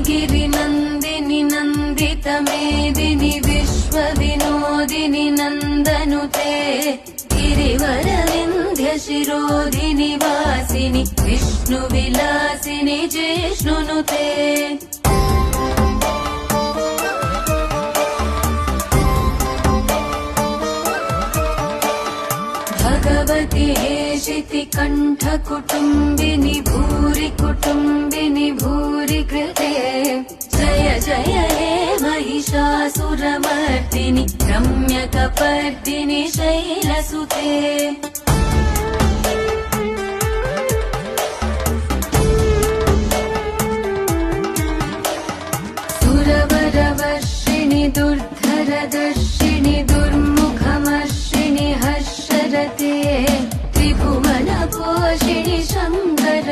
गिरिनन्दिनि नन्दितमेदिनि विश्वविनोदिनि नन्दनुते गिरिवरविन्ध्यशिरोधिनि वासिनि विष्णुविलासिनि जिष्णुनुते भगवति हेशिति कण्ठकुटुम्बिनि भूरि कुटुम्बिनि भूरि कृते जय जय हे महिषासुरमर्दिनि रम्यकपर्दिनि शैलसुते।